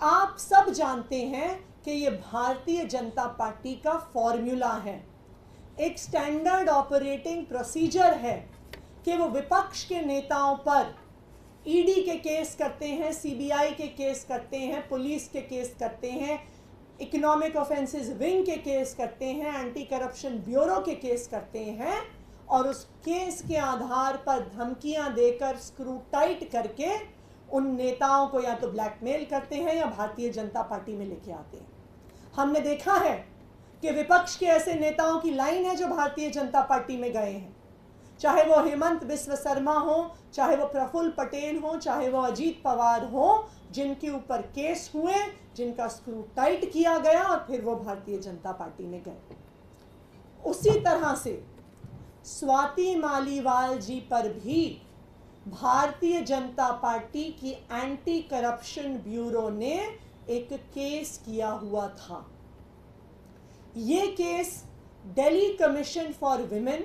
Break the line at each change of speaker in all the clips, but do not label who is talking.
आप सब जानते हैं कि ये भारतीय जनता पार्टी का फॉर्मूला है, एक स्टैंडर्ड ऑपरेटिंग प्रोसीजर है कि वो विपक्ष के नेताओं पर ईडी के केस करते हैं, सीबीआई के केस करते हैं, पुलिस के केस करते हैं, इकोनॉमिक ऑफेंसेस विंग के केस करते हैं, एंटी करप्शन ब्यूरो के केस करते हैं और उस केस के आधार पर धमकियां देकर स्क्रू टाइट करके उन नेताओं को या तो ब्लैकमेल करते हैं या भारतीय जनता पार्टी में लेके आते हैं। हमने देखा है कि विपक्ष के ऐसे नेताओं की लाइन है जो भारतीय जनता पार्टी में गए हैं, चाहे वो हेमंत बिस्व शर्मा हो, चाहे वो प्रफुल्ल पटेल हो, चाहे वो अजीत पवार हो, जिनके ऊपर केस हुए, जिनका स्क्रू टाइट किया गया और फिर वो भारतीय जनता पार्टी में गए। उसी तरह से स्वाति मालीवाल जी पर भी भारतीय जनता पार्टी की एंटी करप्शन ब्यूरो ने एक केस किया हुआ था। ये case Delhi commission for women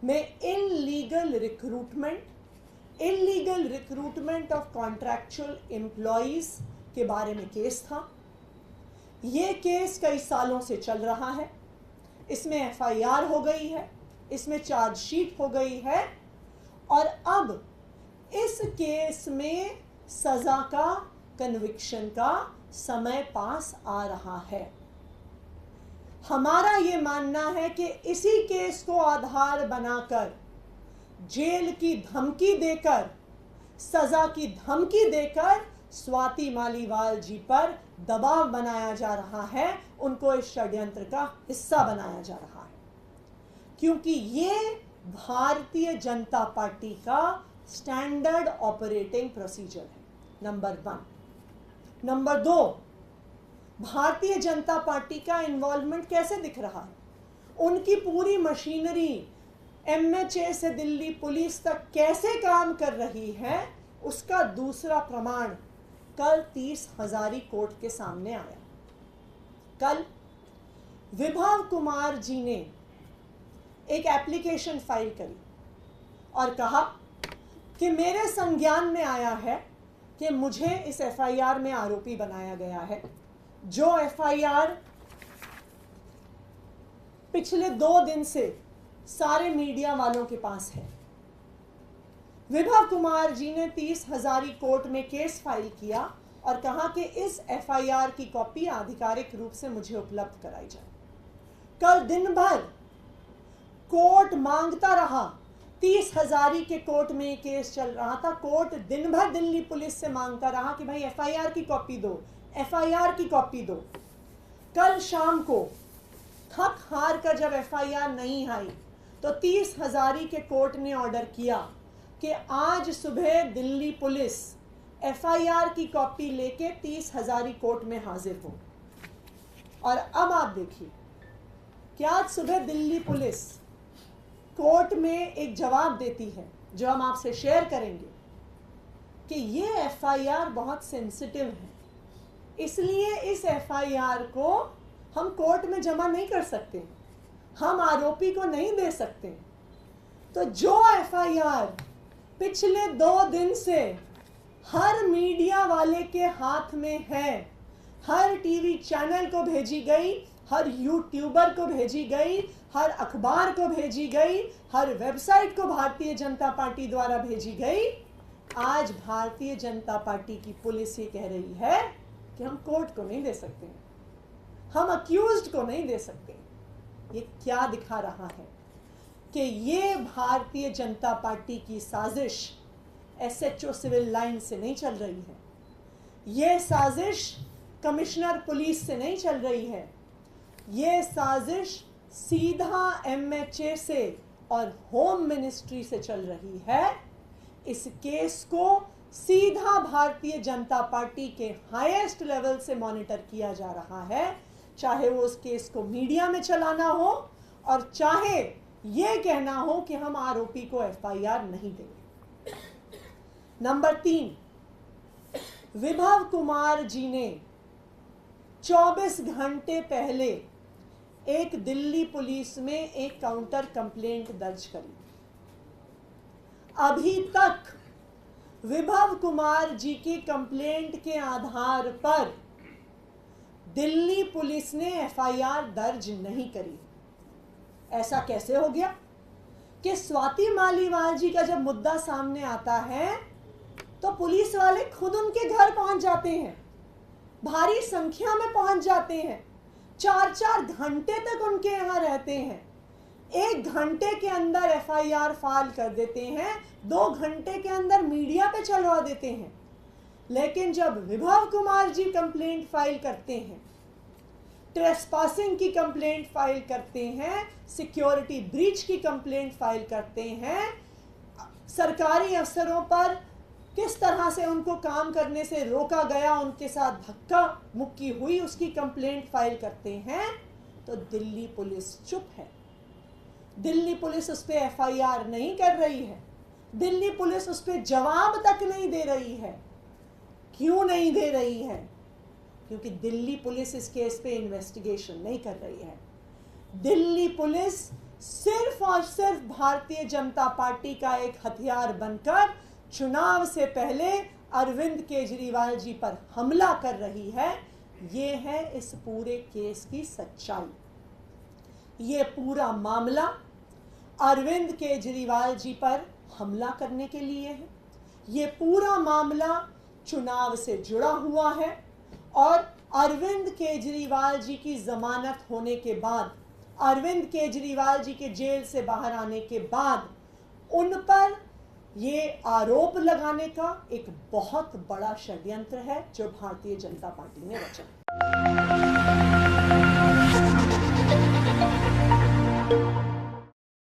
में illegal recruitment of contractual employees के बारे में केस था। ये केस कई सालों से चल रहा है, इसमें एफआईआर हो गई है, इसमें चार्जशीट हो गई है और अब इस केस में सजा का, कन्विक्शन का समय पास आ रहा है। हमारा ये मानना है कि इसी केस को आधार बनाकर जेल की धमकी देकर, सजा की धमकी देकर स्वाति मालीवाल जी पर दबाव बनाया जा रहा है, उनको इस षड्यंत्र का हिस्सा बनाया जा रहा है, क्योंकि ये भारतीय जनता पार्टी का स्टैंडर्ड ऑपरेटिंग प्रोसीजर है। Number 1। Number 2, Bharatiya Janata party का इन्वॉल्वमेंट कैसे दिख रहा है? उनकी पूरी मशीनरी एमएचए से दिल्ली पुलिस तक कैसे काम कर रही है, उसका दूसरा प्रमाण कल 30 हजारी कोर्ट के सामने आया। कल विभव कुमार जी ने एक एप्लीकेशन फाइल करी और कहा कि मेरे संज्ञान में आया है कि मुझे इस एफआईआर में आरोपी बनाया गया है, जो एफआईआर पिछले 2 दिन से सारे मीडिया वालों के पास है। विभव कुमार जी ने 30 हजारी कोर्ट में केस फाइल किया और कहा कि इस एफआईआर की कॉपी आधिकारिक रूप से मुझे उपलब्ध कराई जाए। कल दिन भर कोर्ट मांगता रहा, 30 हजारी के कोर्ट में केस चल रहा था, कोर्ट दिन भर दिल्ली पुलिस से मांगता रहा कि भाई एफआईआर की कॉपी दो, एफआईआर की कॉपी दो। कल शाम को थक हार कर जब एफआईआर नहीं आई तो 30 हजारी के कोर्ट ने ऑर्डर किया कि आज सुबह दिल्ली पुलिस एफआईआर की कॉपी लेके 30 हजारी कोर्ट में हाजिर हो। और अब आप देखिए कि आज सुबह दिल्ली पुलिस कोर्ट में एक जवाब देती है जो हम आपसे शेयर करेंगे कि ये एफआईआर बहुत सेंसिटिव है, इसलिए इस एफआईआर को हम कोर्ट में जमा नहीं कर सकते, हम आरोपी को नहीं दे सकते। तो जो एफआईआर पिछले 2 दिन से हर मीडिया वाले के हाथ में है, हर टीवी चैनल को भेजी गई, हर यूट्यूबर को भेजी गई, हर अखबार को भेजी गई, हर वेबसाइट को भारतीय जनता पार्टी द्वारा भेजी गई, आज भारतीय जनता पार्टी की पुलिस ये कह रही है कि हम कोर्ट को नहीं दे सकते, हम अक्यूज्ड को नहीं दे सकते। ये क्या दिखा रहा है कि ये भारतीय जनता पार्टी की साजिश एसएचओ सिविल लाइन से नहीं चल रही है, ये साजिश कमिश्नर पुलिस से नहीं चल रही है, ये साजिश सीधा एमएचए से और होम मिनिस्ट्री से चल रही है। इस केस को सीधा भारतीय जनता पार्टी के हाईएस्ट लेवल से मॉनिटर किया जा रहा है, चाहे वो उस केस को मीडिया में चलाना हो और चाहे ये कहना हो कि हम आरोपी को एफआईआर नहीं देंगे। नंबर 3, विभव कुमार जी ने 24 घंटे पहले एक दिल्ली पुलिस में एक काउंटर कंप्लेंट दर्ज करी। अभी तक विभव कुमार जी की कंप्लेंट के आधार पर दिल्ली पुलिस ने एफआईआर दर्ज नहीं करी। ऐसा कैसे हो गया कि स्वाति मालीवाल जी का जब मुद्दा सामने आता है तो पुलिस वाले खुद उनके घर पहुंच जाते हैं, भारी संख्या में पहुंच जाते हैं, 4-4 घंटे तक उनके यहां रहते हैं, 1 घंटे के अंदर एफआईआर फाइल कर देते हैं, 2 घंटे के अंदर मीडिया पे चलवा देते हैं। लेकिन जब विभव कुमार जी कंप्लेंट फाइल करते हैं, ट्रेसपासिंग की कंप्लेंट फाइल करते हैं, सिक्योरिटी ब्रीच की कंप्लेंट फाइल करते हैं, सरकारी अफसरों पर किस तरह से उनको काम करने से रोका गया, उनके साथ धक्का मुक्की हुई, उसकी कंप्लेंट फाइल करते हैं, तो दिल्ली पुलिस चुप है। दिल्ली पुलिस उस पर एफआईआर नहीं कर रही है, दिल्ली पुलिस उस पर जवाब तक नहीं दे रही है। क्यों नहीं दे रही है? क्योंकि दिल्ली पुलिस इस केस पे इन्वेस्टिगेशन नहीं कर रही है। दिल्ली पुलिस सिर्फ और सिर्फ भारतीय जनता पार्टी का एक हथियार बनकर चुनाव से पहले अरविंद केजरीवाल जी पर हमला कर रही है। ये है इस पूरे केस की सच्चाई। ये पूरा मामला अरविंद केजरीवाल जी पर हमला करने के लिए है। ये पूरा मामला चुनाव से जुड़ा हुआ है और अरविंद केजरीवाल जी की जमानत होने के बाद, अरविंद केजरीवाल जी के जेल से बाहर आने के बाद उन पर ये आरोप लगाने का एक बहुत बड़ा षड्यंत्र है जो भारतीय जनता पार्टी ने रचा।